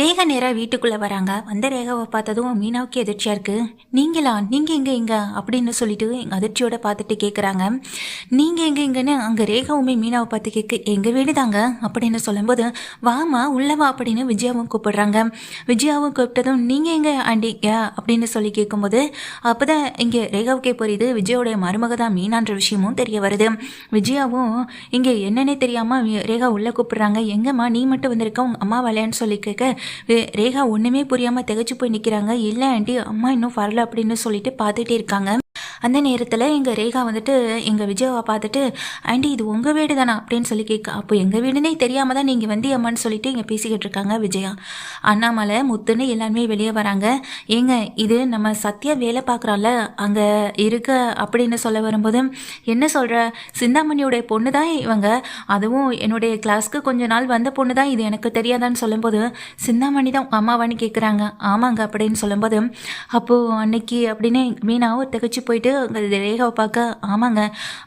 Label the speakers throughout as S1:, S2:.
S1: ரேகா நேரா வீட்டுக்குள்ள வராங்க. வந்த ரேகாவை பார்த்ததும் மீனாவுக்கு எதிர்ச்சியா இருக்கு. நீங்களா? நீங்க எங்க இங்க அப்படின்னு சொல்லிட்டு எங்க அதிர்ச்சியோட பார்த்துட்டு கேட்குறாங்க. நீங்க எங்க இங்கன்னு அங்க ரேகாவுமே மீனாவை பார்த்து கேட்க, எங்க வீடு தாங்க அப்படின்னு சொல்லும்போது, வாமா உள்ள வா அப்படின்னு விஜயாவும் கூப்பிடுறாங்க. விஜயாவும் கூப்பிட்டதும் நீங்க எங்க ஆண்டிங்க அப்படின்னு சொல்லி கேட்கும்போது, அப்பதான் இங்க ரேகாவுக்கே புரியுது விஜயோடைய மருமக தான் மீனான்ற விஷயமும் தெரிய வருது. விஜயாவும் இங்க என்னன்னே தெரியாம ரேகா உள்ள கூப்பிடுறாங்க. எங்கம்மா நீ மட்டும் வந்திருக்க, உங்க அம்மா வரலையான்னு சொல்லி கேட்க, ரேகா ஒன்றுமே புரியாமல் திகச்சு போய் நிற்கிறாங்க. இல்லை ஆண்டி, அம்மா இன்னும் வரல அப்படின்னு சொல்லிட்டு பார்த்துட்டே இருக்காங்க. அந்த நேரத்தில் எங்கள் ரேகா வந்துட்டு எங்கள் விஜயாவை பார்த்துட்டு, ஆண்டி இது உங்கள் வீடு தானா அப்படின்னு சொல்லி கேட்க, அப்போ எங்கள் வீடுனே தெரியாமல் தான் நீங்கள் வந்தியம்மான்னு சொல்லிட்டு இங்கே பேசிக்கிட்டு இருக்காங்க விஜயா. அண்ணாமலை முத்துன்னு எல்லாருமே வெளியே வராங்க. ஏங்க இது நம்ம சத்யா வேலை பார்க்குறால அங்கே இருக்க அப்படின்னு சொல்ல வரும்போது, என்ன சொல்கிற, சிந்தாமணியோடைய பொண்ணு தான் இவங்க, அதுவும் என்னுடைய கிளாஸ்க்கு கொஞ்ச நாள் வந்த பொண்ணு தான், இது எனக்கு தெரியாதான்னு சொல்லும்போது, சிந்தாமணி தான் அம்மாவான்னு கேட்குறாங்க. ஆமாங்க அப்படின்னு சொல்லும்போது, அப்போது அன்னைக்கு அப்படின்னு மீனாவும் திகச்சு போயிட்டு ரேகாவை பார்க்க, ஆமாங்க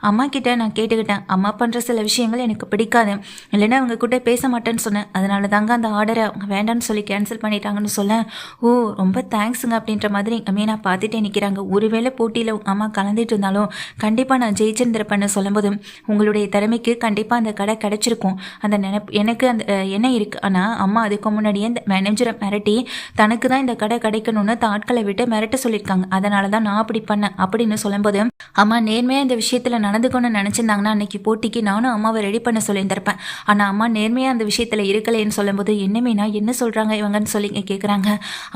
S1: அம்மா கிட்ட நான் கேட்டுக்கிட்டேன், அம்மா பண்ணுற சில விஷயங்கள் எனக்கு பிடிக்காது, இல்லைன்னா அவங்க கிட்ட பேச மாட்டேன்னு சொன்னேன், அதனால தாங்க அந்த ஆர்டரை அவங்க வேண்டான்னு சொல்லி கேன்சல் பண்ணிட்டாங்கன்னு சொல்ல, ஓ ரொம்ப தேங்க்ஸுங்க அப்படின்ற மாதிரி மீனா பார்த்துட்டே நிற்கிறாங்க. ஒருவேளை போட்டியில் அம்மா கலந்துட்டு இருந்தாலும் கண்டிப்பாக நான் ஜெயிச்சிருந்திருப்பேன்னு சொல்லும்போது, உங்களுடைய திறமைக்கு கண்டிப்பாக அந்த கடை கிடச்சிருக்கும், அந்த நினைப்பு எனக்கு அந்த எண்ணம் இருக்குது, ஆனால் அம்மா அதுக்கு முன்னாடியே இந்த மேனேஜரை மிரட்டி தனக்கு தான் இந்த கடை கிடைக்கணும்னு ஆட்களை விட்டு மிரட்ட சொல்லியிருக்காங்க, அதனால தான் நான் அப்படி பண்ணேன் அப்படின்னு சொல்லும்போது, அம்மா நேர்மையாக இந்த விஷயத்தில் நடந்துக்கணும்னு நினச்சிருந்தாங்கன்னா அன்னைக்கு போட்டிக்கு நானும் அம்மாவை ரெடி பண்ண சொல்லியிருந்திருப்பேன், ஆனால் அம்மா நேர்மையாக அந்த விஷயத்தில் இருக்கலைன்னு சொல்லும்போது, என்னமேனா என்ன சொல்கிறாங்க இவங்கன்னு சொல்லி கேட்குறாங்க.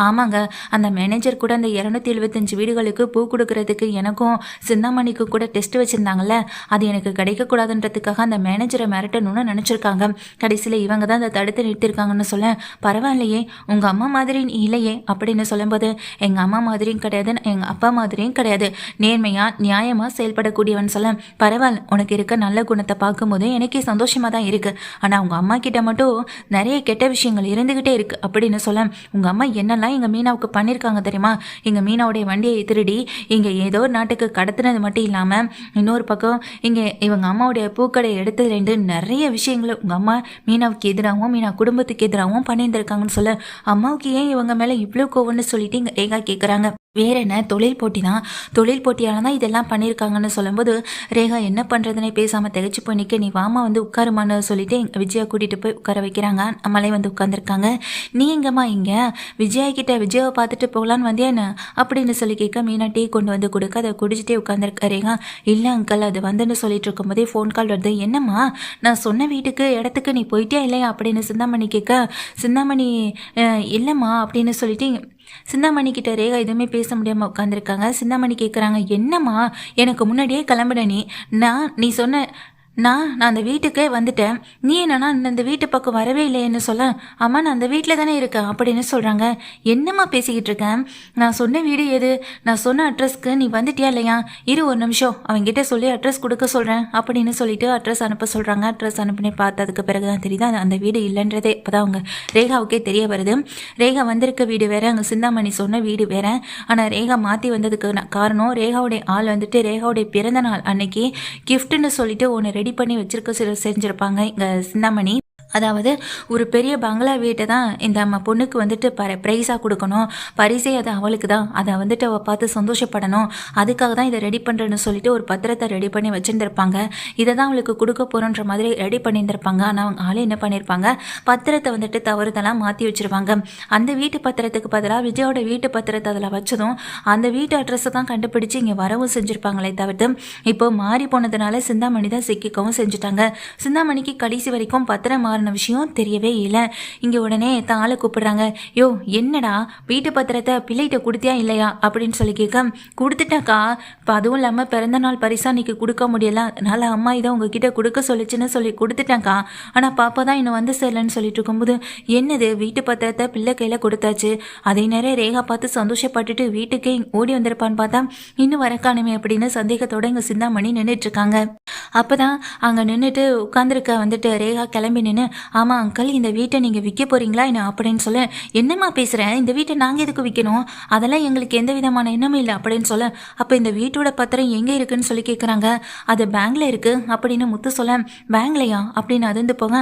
S1: ஆமாங்க, அந்த மேனேஜர் கூட அந்த 275 வீடுகளுக்கு பூ கொடுக்கறதுக்கு எனக்கும் சிந்தாமணிக்கு கூட டெஸ்ட் வச்சுருந்தாங்கல்ல, அது எனக்கு கிடைக்கக்கூடாதுன்றதுக்காக அந்த மேனேஜரை மிரட்டணும்னு நினச்சிருக்காங்க, கடைசியில் இவங்க தான் அதை தடுத்து நிறுத்திருக்காங்கன்னு சொல்ல, பரவாயில்லையே உங்கள் அம்மா மாதிரி இல்லையே அப்படின்னு சொல்லும்போது, எங்கள் அம்மா மாதிரியும் கிடையாது, எங்கள் அப்பா மாதிரியும் கிடையாது, நேர்மையாக நியாயமாக செயல்படக்கூடியவன் சொல்ல, பரவாயில்ல உனக்கு இருக்க நல்ல குணத்தை பார்க்கும்போது எனக்கே சந்தோஷமாக தான் இருக்குது, ஆனால் உங்கள் அம்மா கிட்ட மட்டும் நிறைய கெட்ட விஷயங்கள் இருந்துக்கிட்டே இருக்குது அப்படின்னு சொல்ல, உங்கள் அம்ா என்னெல்லாம் எங்கள் மீனாவுக்கு பண்ணியிருக்காங்க தெரியுமா, எங்கள் மீனாவுடைய வண்டியை திருடி இங்கே ஏதோ ஒரு நாட்டுக்கு கடத்துனது மட்டும் இல்லாமல் இன்னொரு பக்கம் இங்கே இவங்க அம்மாவுடைய பூக்கடை எடுத்ததுலேருந்து நிறைய விஷயங்களை உங்கள் அம்மா மீனாவுக்கு எதிராகவும் மீனா குடும்பத்துக்கு எதிராகவும் பண்ணியிருந்திருக்காங்கன்னு சொல்ல, அம்மாவுக்கு ஏன் இவங்க மேலே இவ்வளோ கோவம்னு சொல்லிட்டு இங்கே ரேகா கேட்குறாங்க. வேற என்ன, தொழில் போட்டி தான், தொழில் போட்டியால் தான் இதெல்லாம் பண்ணியிருக்காங்கன்னு சொல்லும்போது, ரேகா என்ன பண்ணுறதுனே பேசாமல் திகச்சு போய் நிற்க, நீ வாமா வந்து உட்காருமான்னு சொல்லிட்டு விஜயா கூட்டிகிட்டு போய் உட்கார வைக்கிறாங்க. நம்மளே வந்து உட்காந்துருக்காங்க. நீ எங்கம்மா இங்கே, விஜயா கிட்ட விஜயாவை பார்த்துட்டு போகலான்னு வந்தியா என்ன அப்படின்னு சொல்லி கேட்க, மீனா டீ கொண்டு வந்து கொடுக்க அதை குடிச்சிட்டே உட்காந்துருக்க ரேகா. இல்லை அங்கிள், அது வந்துன்னு சொல்லிட்டு இருக்கும்போதே ஃபோன் கால் வருது. என்னம்மா, நான் சொன்ன வீட்டுக்கு இடத்துக்கு நீ போயிட்டே இல்லையா அப்படின்னு சிந்தாமணி கேட்க, சிந்தாமணி இல்லைம்மா அப்படின்னு சொல்லிட்டு சிந்தாமணி கிட்ட ரேகா எதுவுமே பேச முடியாமல் உட்காந்துருக்காங்க. சிந்தாமணி கேட்குறாங்க, என்னம்மா எனக்கு முன்னாடியே கிளம்பிட, நீ சொன்ன நான் அந்த வீட்டுக்கே வந்துட்டேன், நீ என்னன்னா இந்த வீட்டு பக்கம் வரவே இல்லைன்னு சொல்ல, அம்மா நான் அந்த வீட்டில் தானே இருக்கேன் அப்படின்னு சொல்கிறாங்க. என்னம்மா பேசிக்கிட்டு இருக்கேன், நான் சொன்ன வீடு எது, நான் சொன்ன அட்ரஸ்க்கு நீ வந்துட்டியா இல்லையா, இரு ஒரு நிமிஷம் அவங்ககிட்ட சொல்லி அட்ரஸ் கொடுக்க சொல்கிறேன் அப்படின்னு சொல்லிட்டு அட்ரஸ் அனுப்ப சொல்கிறாங்க. அட்ரஸ் அனுப்பினே பார்த்ததுக்கு பிறகு தான் தெரியுது அந்த வீடு இல்லைன்றதே. இப்போ தான் அவங்க ரேகாவுக்கே தெரிய வருது. ரேகா வந்திருக்க வீடு வேறு, அங்கே சிந்தாமணி சொன்ன வீடு வேறு. ஆனால் ரேகா மாற்றி வந்ததுக்கு காரணம், ரேகாவுடைய ஆள் வந்துட்டு ரேகாவுடைய பிறந்த நாள் அன்னைக்கு கிஃப்ட்டுன்னு சொல்லிட்டு ஒன்று ரெடி பண்ணி வச்சிருக்க செஞ்சுருப்பாங்க இங்கே சிந்தாமணி. அதாவது ஒரு பெரிய பங்களா வீட்டை தான் இந்த நம்ம பொண்ணுக்கு வந்துட்டு ப்ரைஸாக கொடுக்கணும், பரிசே அது அவளுக்கு தான், அதை வந்துட்டு அவள் பார்த்து சந்தோஷப்படணும், அதுக்காக தான் இதை ரெடி பண்ணுறேன்னு சொல்லிட்டு ஒரு பத்திரத்தை ரெடி பண்ணி வச்சுருந்துருப்பாங்க. இதை தான் அவளுக்கு கொடுக்க போகிறோன்ற மாதிரி ரெடி பண்ணியிருந்திருப்பாங்க. ஆனால் அவங்க ஆளே என்ன பண்ணியிருப்பாங்க, பத்திரத்தை வந்துட்டு தவறுதெல்லாம் மாற்றி வச்சுருவாங்க. அந்த வீட்டு பத்திரத்துக்கு பதிலாக விஜயோட வீட்டு பத்திரத்தை அதில் வச்சதும் அந்த வீட்டு அட்ரஸை தான் கண்டுபிடிச்சி இங்கே வரவும் செஞ்சுருப்பாங்களே தவிர்த்து, இப்போ மாறி போனதுனால சிந்தாமணி தான் சிக்கிக்கவும் செஞ்சுட்டாங்க. சிந்தாமணிக்கு கடைசி வரைக்கும் பத்திரம் மாறின விஷயம் தெரியவே இல்லை. இங்கே உடனே ஆளை கூப்பிடுறாங்க. யோ என்னடா வீட்டு பத்திரத்தை பிள்ளைகிட்ட கொடுத்தியா இல்லையா அப்படின்னு சொல்லி கேட்க, கொடுத்துட்டாக்கா, இப்போ அதுவும் இல்லாமல் பிறந்த நாள் பரிசா இன்னைக்கு கொடுக்க முடியல, அதனால அம்மா இதை உங்ககிட்ட கொடுக்க சொல்லிச்சுன்னு சொல்லி கொடுத்துட்டாக்கா, ஆனால் பாப்பா தான் இன்னும் வந்து சேரலன்னு சொல்லிட்டு இருக்கும்போது, என்னது வீட்டு பத்திரத்தை பிள்ளை கையில் கொடுத்தாச்சு, அதே நேரம் ரேகா பார்த்து சந்தோஷப்பட்டுட்டு வீட்டுக்கே ஓடி வந்திருப்பான்னு பார்த்தா இன்னும் வரக்கானுமே அப்படின்னு சந்தேகத்தோட இங்கே சிந்தாமணி நின்றுட்டு இருக்காங்க. அப்போ தான் அங்கே நின்றுட்டு உட்காந்துருக்க வந்துட்டு ரேகா கிளம்பி நின்று, ஆமாம் அங்கிள், இந்த வீட்டை நீங்கள் விற்க போகிறீங்களா என்ன அப்படின்னு சொல்ல, என்னம்மா பேசுகிறேன், இந்த வீட்டை நாங்கள் எதுக்கு விற்கணும், அதெல்லாம் எங்களுக்கு எந்த விதமான எண்ணமும் இல்லை அப்படின்னு சொல்ல, அப்போ இந்த வீட்டோட பத்திரம் எங்கே இருக்குன்னு சொல்லி கேட்குறாங்க. அது பேங்க்ல இருக்குது அப்படின்னு முத்து சொல்ல, பேங்க்லையா அப்படின்னு அதிர்ந்து போங்க.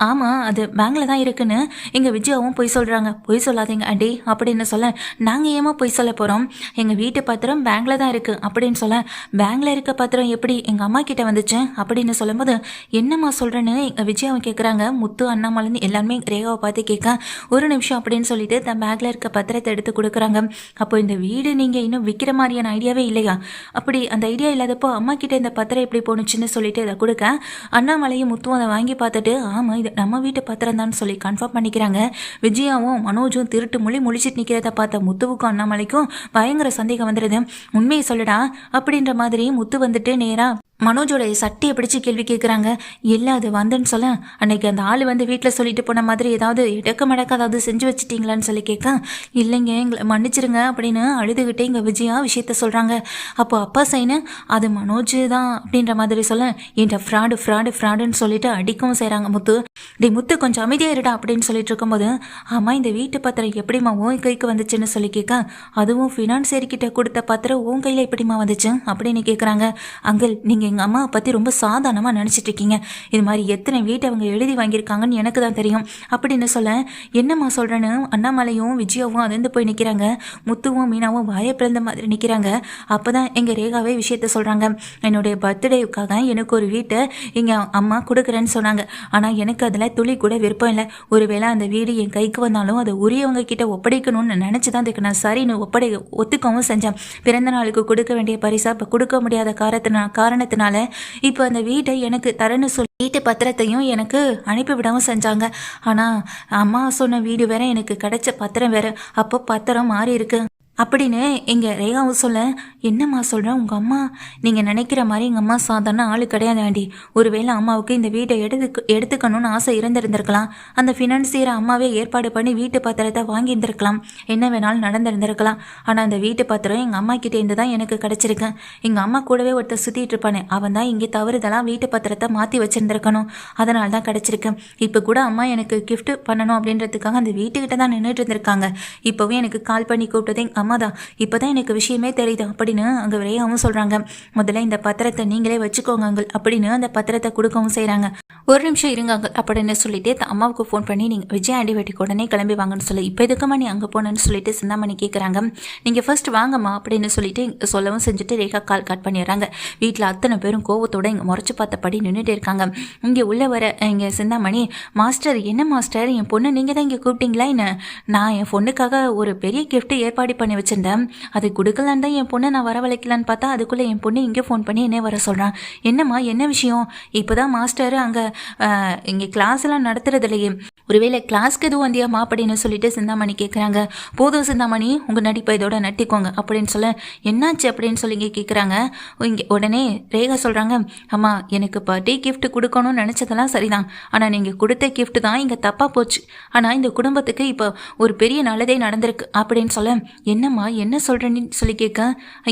S1: ஆமாம் அது பேங்க்ல தான் இருக்குன்னு எங்கள் விஜயாவும் பொய் சொல்கிறாங்க. பொய் சொல்லாதீங்க ஆண்டி அப்படின்னு சொல்ல, நாங்கள் ஏமா பொய் சொல்ல போகிறோம், எங்கள் வீட்டு பத்திரம் பேங்க்ல தான் இருக்குது அப்படின்னு சொல்ல, பேங்க்ல இருக்க பத்திரம் எப்படி எங்கள் அம்மா கிட்ட வந்துச்சு அப்படின்னு சொல்லும்போது, என்னம்மா சொல்கிறேன்னு விஜயாவை கேட்குறாங்க. முத்து அண்ணாமலைன்னு எல்லாருமே ரேகாவை பார்த்து கேட்க, ஒரு நிமிஷம் அப்படின்னு சொல்லிட்டு தன் பேக்கில் இருக்க பத்திரத்தை எடுத்து கொடுக்குறாங்க. அப்போ இந்த வீடு நீங்கள் இன்னும் விற்கிற மாதிரியான ஐடியாவே இல்லையா, அப்படி அந்த ஐடியா இல்லாதப்போ அம்மா கிட்ட இந்த பத்திரம் எப்படி போணுச்சுன்னு சொல்லிட்டு இதை கொடுக்க, அண்ணாமலையும் முத்தும் அதை வாங்கி பார்த்துட்டு ஆமாம் இது நம்ம வீட்டு பத்திரம் தான் சொல்லி கன்ஃபார்ம் பண்ணிக்கிறாங்க. விஜயாவும் மனோஜும் திருட்டு மொழி முழிச்சிட்டு நிற்கிறத பார்த்த முத்துவுக்கும் அண்ணாமலைக்கும் பயங்கர சந்தேகம் வந்துடுது. உண்மையை சொல்லடா அப்படின்ற மாதிரி முத்து வந்துட்டு நேராக மனோஜோட சட்டையை பிடிச்சி கேள்வி கேட்குறாங்க. இல்லை அது வந்துன்னு சொல்ல, அன்னைக்கு அந்த ஆள் வந்து வீட்டில் சொல்லிட்டு போன மாதிரி ஏதாவது இடக்க மடக்க ஏதாவது செஞ்சு வச்சிட்டிங்களான்னு சொல்லி கேட்க, இல்லைங்க எங்களை மன்னிச்சிருங்க அப்படின்னு அழுதுகிட்டே இங்கே விஜயா விஷயத்த சொல்கிறாங்க. அப்போது அப்பா சைனு அது மனோஜ் தான் அப்படின்ற மாதிரி சொல்ல, என்கிட்ட ஃப்ராடுன்னு சொல்லிட்டு அடிக்கவும் செய்கிறாங்க. முத்து கொஞ்சம் அமைதியாக இருடா அப்படின்னு சொல்லிட்டு இருக்கும்போது, ஆமாம் இந்த வீட்டு பத்திரம் எப்படிமா உன் கைக்கு வந்துச்சுன்னு சொல்லி கேட்க, அதுவும் ஃபினான்சியர்கிட்ட கொடுத்த பத்திரம் உன் கையில் எப்படிமா வந்துச்சு அப்படின்னு கேட்குறாங்க. அங்கிள் நீங்கள் எங்கள் அம்மாவை பற்றி ரொம்ப சாதாரணமாக நினச்சிட்டு இருக்கீங்க, இது மாதிரி எத்தனை வீட்டை அவங்க எழுதி வாங்கியிருக்காங்கன்னு எனக்கு தான் தெரியும் அப்படின்னு சொல்ல, என்னம்மா சொல்கிறேன்னு அண்ணாமலையும் விஜயாவும் அதிர்ந்து போய் நிற்கிறாங்க. முத்துவும் மீனாவும் வாயை பிறந்த மாதிரி நிற்கிறாங்க. அப்போ தான் எங்கள் ரேகாவே விஷயத்த சொல்கிறாங்க. என்னுடைய பர்த்டேவுக்காக எனக்கு ஒரு வீட்டை எங்கள் அம்மா கொடுக்குறேன்னு சொன்னாங்க. ஆனால் எனக்கு அதில் துளி கூட விருப்பம் இல்லை. ஒருவேளை அந்த வீடு என் கைக்கு வந்தாலும் அதை உரியவங்க கிட்ட ஒப்படைக்கணும்னு நினச்சி தான் அதுக்கு நான் சரின்னு ஒத்துக்கவும் செஞ்சேன். பிறந்த நாளுக்கு கொடுக்க வேண்டிய பரிசா இப்போ கொடுக்க முடியாத காரணத்தினால இப்போ அந்த வீட்டை எனக்கு தரேன்னு சொல்லி வீட்டு பத்திரத்தையும் எனக்கு அனுப்பிவிடவும் செஞ்சாங்க. ஆனால் அம்மா சொன்ன வீடு வேற, எனக்கு கிடைச்ச பத்திரம் வேற. அப்போ பத்திரம் மாறி இருக்கு அப்படின்னு எங்கள் ரேகாவும் சொல்ல, என்னம்மா சொல்கிறேன், உங்கள் அம்மா நீங்கள் நினைக்கிற மாதிரி எங்கள் அம்மா சாதாரண ஆள் கிடையாது ஆண்டி. ஒருவேளை அம்மாவுக்கு இந்த வீட்டை எடுத்துக்கணும்னு ஆசை இருந்திருந்திருக்கலாம். அந்த ஃபினான்சியரை அம்மாவே ஏற்பாடு பண்ணி வீட்டு பத்திரத்தை வாங்கியிருந்திருக்கலாம். என்ன வேணாலும் நடந்திருந்திருக்கலாம். ஆனால் அந்த வீட்டு பத்திரம் எங்கள் அம்மா கிட்டேருந்து தான் எனக்கு கிடச்சிருக்கு. எங்கள் அம்மா கூடவே ஒருத்தர் சுற்றிட்டு இருப்பானே, அவன் தான் இங்கே தவறுதெல்லாம் வீட்டு பத்திரத்தை மாற்றி வச்சுருந்துருக்கணும். அதனால தான் கிடச்சிருக்கு. இப்போ கூட அம்மா எனக்கு கிஃப்ட் பண்ணணும் அப்படின்றதுக்காக அந்த வீட்டுக்கிட்ட தான் நின்றுட்டு இருந்திருக்காங்க. இப்போவே எனக்கு கால் பண்ணி கூப்பிட்டதே அம்மா தான். இப்போதான் எனக்கு விஷயமே தெரியுது அப்படின்னு அங்கே ரேகாவும் சொல்கிறாங்க. முதல்ல இந்த பத்திரத்தை நீங்களே வச்சுக்கோங்க அங்கள் அப்படின்னு அந்த பத்திரத்தை கொடுக்கவும் செய்கிறாங்க. ஒரு நிமிஷம் இருங்க அங்கள் அப்படின்னு சொல்லிட்டு அம்மாவுக்கு ஃபோன் பண்ணி, நீங்கள் விஜய் ஆண்டி வீட்டுக்கு உடனே கிளம்பி வாங்கன்னு சொல்லி, இப்போ எதுக்குமா நீ அங்கே போனேன்னு சொல்லிட்டு சிந்தாமணி கேட்குறாங்க. நீங்கள் ஃபர்ஸ்ட் வாங்கம்மா அப்படின்னு சொல்லிட்டு சொல்லவும் செஞ்சுட்டு ரேகா கால் கட் பண்ணிடுறாங்க. வீட்டில் அத்தனை பேரும் கோவத்தோடு இங்கே முறைச்சி பார்த்தபடி நின்றுட்டு இருக்காங்க. இங்கே உள்ளே வர இங்கே சிந்தாமணி, மாஸ்டர் என்ன மாஸ்டர், என் பொண்ணு நீங்கள் தான் இங்கே கூப்பிட்டீங்களா என்ன? நான் என் பொண்ணுக்காக ஒரு பெரிய கிஃப்ட் ஏற்பாடு பண்ணி வச்சிருந்தேன், அது கொடுக்கலான்னு தான் என் பொண்ணை நான் வரவழைக்கலான்னு பார்த்தா அதுக்குள்ளே என் பொண்ணு இங்கே ஃபோன் பண்ணி என்ன வர சொல்கிறான். என்னம்மா என்ன விஷயம்? இப்போ தான் மாஸ்டர் அங்கே இங்கே கிளாஸ் எல்லாம் நடத்துறது இல்லையே, ஒருவேளை கிளாஸ்க்கு எதுவும் வந்தியாமா அப்படின்னு சொல்லிட்டு சிந்தாமணி கேட்குறாங்க. போதும் சிந்தாமணி, உங்கள் நடிப்பை இதோட நட்டிக்கோங்க அப்படின்னு சொல்ல, என்னாச்சு அப்படின்னு சொல்லி இங்கே கேட்குறாங்க. இங்கே உடனே ரேகா சொல்கிறாங்க, அம்மா எனக்கு பர்த்டே கிஃப்ட் கொடுக்கணும்னு நினச்சதெல்லாம் சரிதான், ஆனால் நீங்கள் கொடுத்த கிஃப்ட் தான் இங்கே தப்பாக போச்சு. ஆனால் இந்த குடும்பத்துக்கு இப்போ ஒரு பெரிய நல்லதே நடந்திருக்கு அப்படின்னு சொல்ல, என்னம்மா என்ன சொல்கிறேன்னு சொல்லி கேட்க,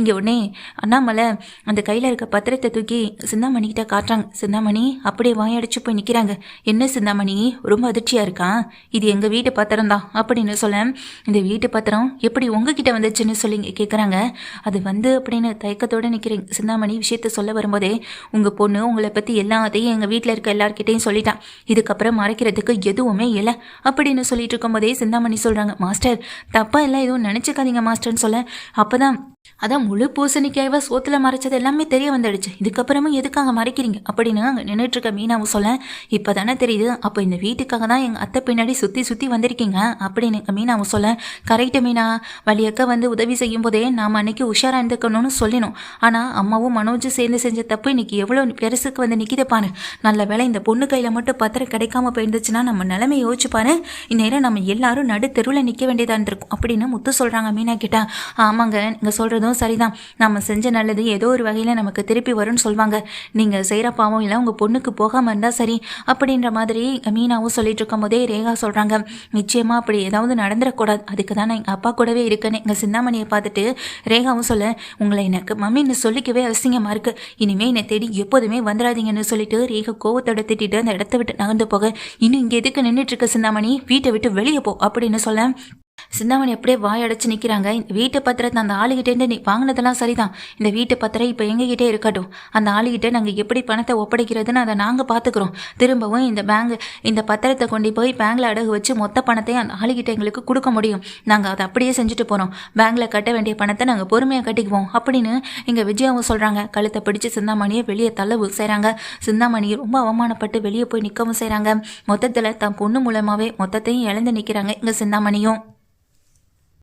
S1: இங்கே உடனே அண்ணாமலை அந்த கையில் இருக்க பத்திரத்தை தூக்கி சிந்தாமணிக்கிட்ட காட்டுறாங்க. சிந்தாமணி அப்படியே வாயடிச்சு போய் நிற்கிறாங்க. என்ன சிந்தாமணி ரொம்ப அதிர்ச்சியாக இருக்கான், இது எங்கள் வீட்டு பத்திரம் தான் அப்படின்னு சொல்ல, இந்த வீட்டு பத்திரம் எப்படி உங்ககிட்ட வந்துச்சுன்னு சொல்லி கேட்குறாங்க. அது வந்து அப்படின்னு தயக்கத்தோடு நிற்கிறேன். சிந்தாமணி விஷயத்த சொல்ல வரும்போதே, உங்கள் பொண்ணு உங்களை பற்றி எல்லாத்தையும் எங்கள் வீட்டில் இருக்க எல்லார்கிட்டையும் சொல்லிட்டான், இதுக்கப்புறம் மறைக்கிறதுக்கு எதுவுமே இல்லை அப்படின்னு சொல்லிட்டு இருக்கும்போதே சிந்தாமணி சொல்கிறாங்க, மாஸ்டர் தப்பாக எல்லாம் எதுவும் நினச்சிக்காதீங்க மாஸ்டர்னு சொல்ல, அப்போதான் அதான் முழு பூசணிக்காய்வா சோத்துல மறைச்சது எல்லாமே தெரிய வந்துடுச்சு, இதுக்கப்புறமும் எதுக்காக மறைக்கிறீங்க அப்படின்னு அங்கே நின்றுட்டு இருக்க மீனாவும் சொல்ல, இப்போ தானே தெரியுது, அப்போ இந்த வீட்டுக்காக தான் எங்கள் அத்தை பின்னாடி சுற்றி வந்திருக்கீங்க அப்படின்னு மீனாவும் சொல்ல, கரெக்டு மீனா, வழியக்க வந்து உதவி செய்யும் போதே நாம் அன்னைக்கு உஷாராக இருந்துக்கணும்னு சொல்லினோம். ஆனால் அம்மாவும் மனோஜும் சேர்ந்து செஞ்ச தப்பு இன்னைக்கு எவ்வளோ பெருசுக்கு வந்து நிற்கிதப்பானு. நல்ல வேளை இந்த பொண்ணு கையில் மட்டும் பத்திரம் கிடைக்காம போயிருந்துச்சுன்னா நம்ம நிலைமை யோசிச்சுப்பாரு, இந்நேரம் நம்ம எல்லாரும் நடு தெருவில் நிற்க வேண்டியதாக இருந்திருக்கும் அப்படின்னு முத்து சொல்கிறாங்க மீனா கிட்ட. ஆமாங்க, நீங்கள் சொல்கிற சொல்கிறதும் சரிதான். நம்ம செஞ்ச நல்லது ஏதோ ஒரு வகையில் நமக்கு திருப்பி வரும்னு சொல்லுவாங்க. நீங்கள் செய்கிற பாவம் இல்லை உங்கள் பொண்ணுக்கு போகாமல் இருந்தால் சரி அப்படின்ற மாதிரி மீனாவும் சொல்லிட்டு இருக்கும் போதே ரேகா சொல்கிறாங்க, நிச்சயமாக அப்படி ஏதாவது நடந்துடக்கூடாது, அதுக்கு தான் நான் எங்கள் அப்பா கூடவே இருக்கேன்னு எங்கள் சிந்தாமணியை பார்த்துட்டு ரேகாவும் சொல்ல, உங்களை எனக்கு மம்மின்னு சொல்லிக்கவே அசிங்கமாக இருக்குது, இனிமேல் என்னை தேடி எப்போதுமே வந்துடாதீங்கன்னு சொல்லிட்டு ரேகா கோவத்தோட திட்டிட்டு அந்த இடத்த விட்டு நகர்ந்து போக, இன்னும் இங்கே எதுக்கு நின்றுட்டு இருக்க சிந்தாமணி, வீட்டை விட்டு வெளியே போ அப்படின்னு சொல்ல சிந்தாமணி அப்படியே வாயடைச்சு நிற்கிறாங்க. இந்த வீட்டு பத்திரத்தை அந்த ஆளுகிட்டேருந்து நீ வாங்கினதெல்லாம் சரிதான், இந்த வீட்டு பத்திரம் இப்போ எங்ககிட்டே இருக்கட்டும், அந்த ஆளுகிட்ட நாங்கள் எப்படி பணத்தை ஒப்படைக்கிறதுன்னு அதை நாங்கள் பார்த்துக்குறோம், திரும்பவும் இந்த பத்திரத்தை கொண்டு போய் பேங்கில் அடகு வச்சு மொத்த பணத்தையும் அந்த ஆளுகிட்ட எங்களுக்கு கொடுக்க முடியும், நாங்கள் அதை அப்படியே செஞ்சுட்டு போகிறோம், பேங்கில் கட்ட வேண்டிய பணத்தை நாங்கள் பொறுமையாக கட்டிக்குவோம் அப்படின்னு இங்கே விஜயாவும் சொல்கிறாங்க. கழுத்தை பிடிச்சி சிந்தாமணியை வெளியே தள்ளவும் செய்கிறாங்க. சிந்தாமணி ரொம்ப அவமானப்பட்டு வெளியே போய் நிற்கவும் செய்கிறாங்க. மொத்தத்தில் தன் பொண்ணு மூலமாகவே மொத்தத்தையும் இழந்து நிற்கிறாங்க இங்கே சிந்தாமணியும்.